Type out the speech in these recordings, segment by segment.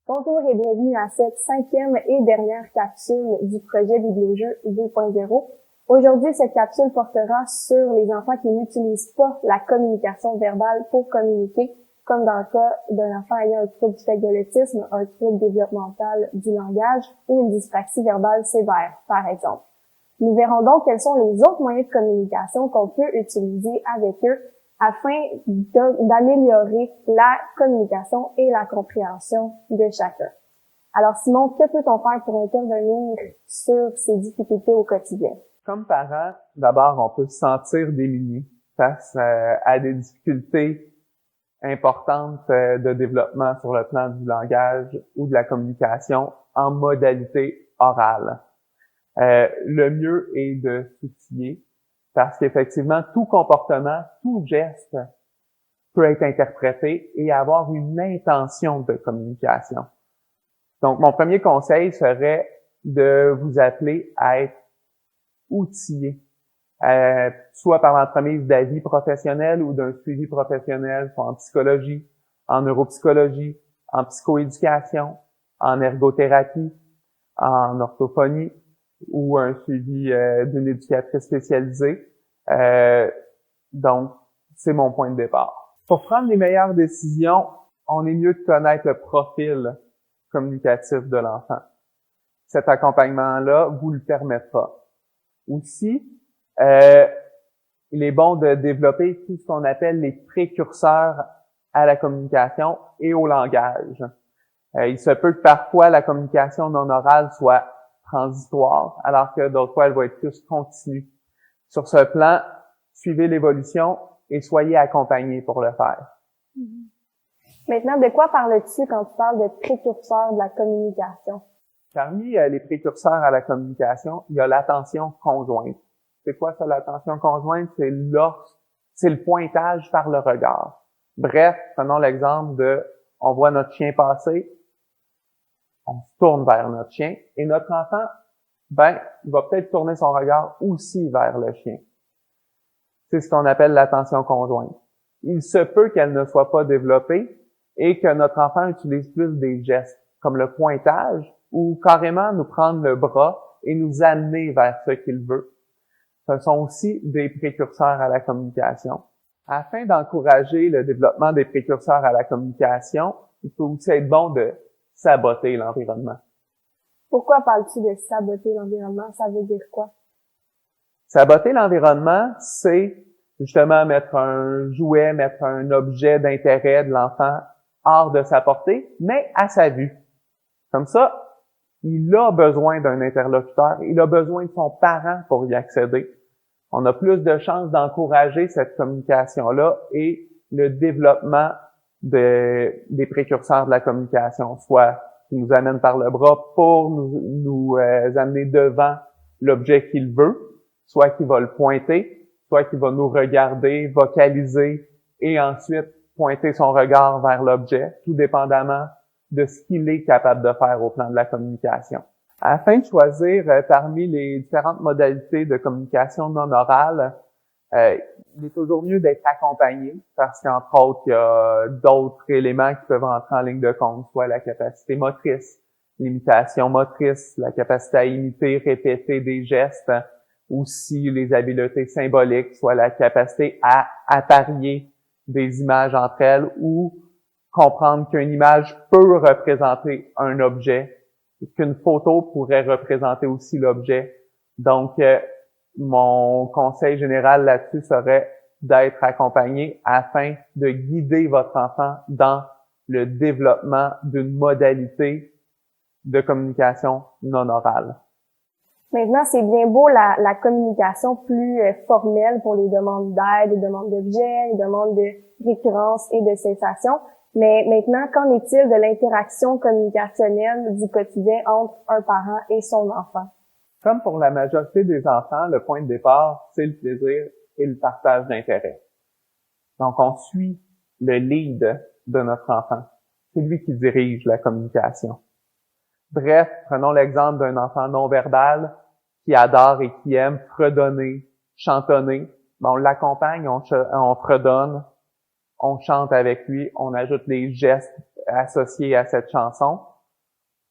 Bonjour et bienvenue à cette 5e et dernière capsule du projet Bibliojeux 2.0. Aujourd'hui, cette capsule portera sur les enfants qui n'utilisent pas la communication verbale pour communiquer, comme dans le cas d'un enfant ayant un trouble du spectre de l'autisme, un trouble développemental du langage ou une dyspraxie verbale sévère, par exemple. Nous verrons donc quels sont les autres moyens de communication qu'on peut utiliser avec eux afin d'améliorer la communication et la compréhension de chacun. Alors Simon, que peut-on faire pour intervenir sur ces difficultés au quotidien? Comme parent, d'abord, on peut se sentir démuni face à des difficultés importantes de développement sur le plan du langage ou de la communication en modalité orale. Le mieux est de s'outiller parce qu'effectivement, tout comportement, tout geste peut être interprété et avoir une intention de communication. Donc, mon premier conseil serait de vous appeler à être outillé, soit par l'entremise d'avis professionnels ou d'un suivi professionnel, soit en psychologie, en neuropsychologie, en psychoéducation, en ergothérapie, en orthophonie, ou un suivi d'une éducatrice spécialisée. Donc, c'est mon point de départ. Pour prendre les meilleures décisions, on est mieux de connaître le profil communicatif de l'enfant. Cet accompagnement-là vous le permettra. Aussi, il est bon de développer tout ce qu'on appelle les précurseurs à la communication et au langage. Il se peut que parfois la communication non orale soit transitoire, alors que d'autres fois, elle va être plus continue. Sur ce plan, suivez l'évolution et soyez accompagnés pour le faire. Maintenant, de quoi parles-tu quand tu parles de précurseurs de la communication? Parmi les précurseurs à la communication, il y a l'attention conjointe. C'est quoi ça, l'attention conjointe? C'est le pointage par le regard. Bref, prenons l'exemple de, on voit notre chien passer, on se tourne vers notre chien et notre enfant, il va peut-être tourner son regard aussi vers le chien. C'est ce qu'on appelle l'attention conjointe. Il se peut qu'elle ne soit pas développée et que notre enfant utilise plus des gestes comme le pointage ou carrément nous prendre le bras et nous amener vers ce qu'il veut. Ce sont aussi des précurseurs à la communication. Afin d'encourager le développement des précurseurs à la communication, il peut aussi être bon de saboter l'environnement. Pourquoi parles-tu de saboter l'environnement? Ça veut dire quoi? Saboter l'environnement, c'est justement mettre un jouet, mettre un objet d'intérêt de l'enfant hors de sa portée, mais à sa vue. Comme ça, il a besoin d'un interlocuteur, il a besoin de son parent pour y accéder. On a plus de chances d'encourager cette communication-là et le développement des précurseurs de la communication, soit qui nous amène par le bras pour nous amener devant l'objet qu'il veut, soit qu'il va le pointer, soit qu'il va nous regarder, vocaliser et ensuite pointer son regard vers l'objet, tout dépendamment de ce qu'il est capable de faire au plan de la communication. Afin de choisir parmi les différentes modalités de communication non orale, il est toujours mieux d'être accompagné parce qu'entre autres, il y a d'autres éléments qui peuvent entrer en ligne de compte, soit la capacité motrice, l'imitation motrice, la capacité à imiter, répéter des gestes, aussi les habiletés symboliques, soit la capacité à apparier des images entre elles ou comprendre qu'une image peut représenter un objet et qu'une photo pourrait représenter aussi l'objet. Donc, mon conseil général là-dessus serait d'être accompagné afin de guider votre enfant dans le développement d'une modalité de communication non orale. Maintenant, c'est bien beau la communication plus formelle pour les demandes d'aide, les demandes d'objets, les demandes de récurrence et de cessation. Mais maintenant, qu'en est-il de l'interaction communicationnelle du quotidien entre un parent et son enfant? Comme pour la majorité des enfants, le point de départ, c'est le plaisir et le partage d'intérêts. Donc, on suit le lead de notre enfant. C'est lui qui dirige la communication. Bref, prenons l'exemple d'un enfant non-verbal qui adore et qui aime fredonner, chantonner. On l'accompagne, on fredonne, on chante avec lui, on ajoute les gestes associés à cette chanson.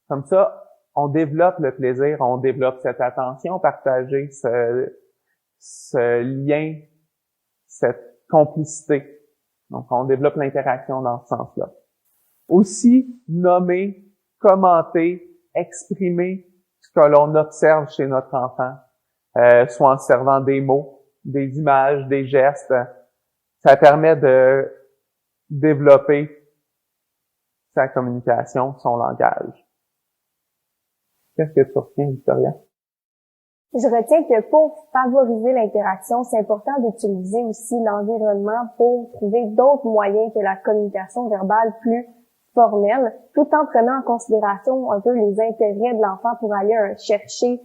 Comme ça, on développe le plaisir, on développe cette attention partagée, ce lien, cette complicité. Donc, on développe l'interaction dans ce sens-là. Aussi, nommer, commenter, exprimer ce que l'on observe chez notre enfant, soit en servant des mots, des images, des gestes. Ça permet de développer sa communication, son langage. Qu'est-ce que tu retiens, Victoria? Je retiens que pour favoriser l'interaction, c'est important d'utiliser aussi l'environnement pour trouver d'autres moyens que la communication verbale plus formelle, tout en prenant en considération un peu les intérêts de l'enfant pour aller chercher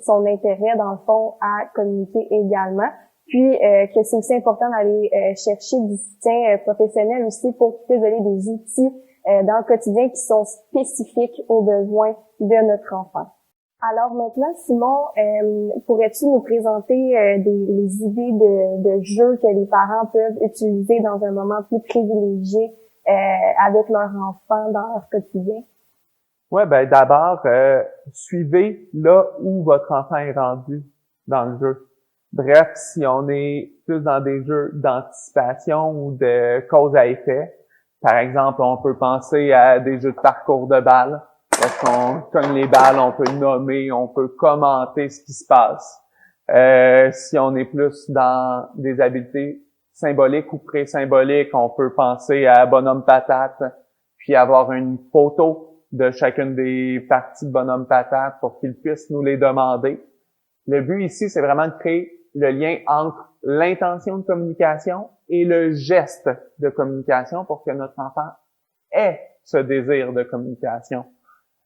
son intérêt, dans le fond, à communiquer également. Puis que c'est aussi important d'aller chercher du soutien professionnel aussi pour qu'il puisse donner des outils dans le quotidien qui sont spécifiques aux besoins de notre enfant. Alors maintenant, Simon, pourrais-tu nous présenter les idées de jeux que les parents peuvent utiliser dans un moment plus privilégié avec leur enfant dans leur quotidien? Ouais, ben d'abord, suivez là où votre enfant est rendu dans le jeu. Bref, si on est plus dans des jeux d'anticipation ou de cause à effet, par exemple, on peut penser à des jeux de parcours de balles. Lorsqu'on cogne les balles, on peut nommer, on peut commenter ce qui se passe. Si on est plus dans des habiletés symboliques ou pré-symboliques, on peut penser à bonhomme patate, puis avoir une photo de chacune des parties de bonhomme patate pour qu'ils puissent nous les demander. Le but ici, c'est vraiment de créer le lien entre l'intention de communication et le geste de communication pour que notre enfant ait ce désir de communication.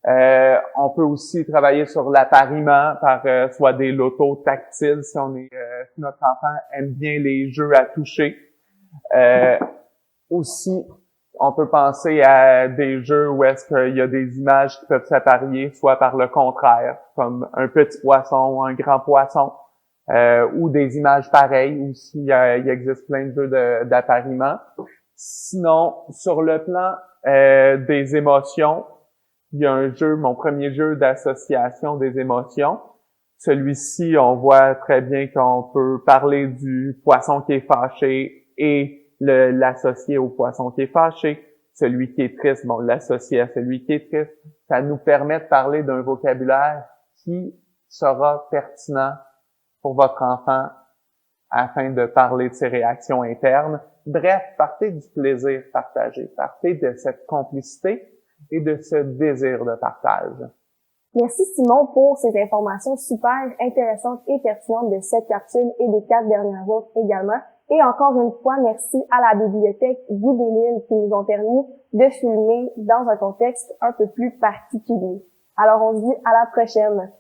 On peut aussi travailler sur l'appariement par soit des lotos tactiles si si notre enfant aime bien les jeux à toucher. Aussi, on peut penser à des jeux où est-ce qu'il y a des images qui peuvent s'apparier, soit par le contraire, comme un petit poisson ou un grand poisson, ou des images pareilles, ou s'il existe plein de jeux d'appariement. Sinon, sur le plan des émotions, il y a un jeu, mon premier jeu d'association des émotions. Celui-ci, on voit très bien qu'on peut parler du poisson qui est fâché et l'associer au poisson qui est fâché. Celui qui est triste, bon, l'associer à celui qui est triste. Ça nous permet de parler d'un vocabulaire qui sera pertinent pour votre enfant afin de parler de ses réactions internes. Bref, partez du plaisir partagé, partez de cette complicité et de ce désir de partage. Merci Simon pour ces informations super intéressantes et pertinentes de cette capsule et des 4 dernières autres également. Et encore une fois, merci à la bibliothèque Guy Delisle qui nous ont permis de filmer dans un contexte un peu plus particulier. Alors on se dit à la prochaine.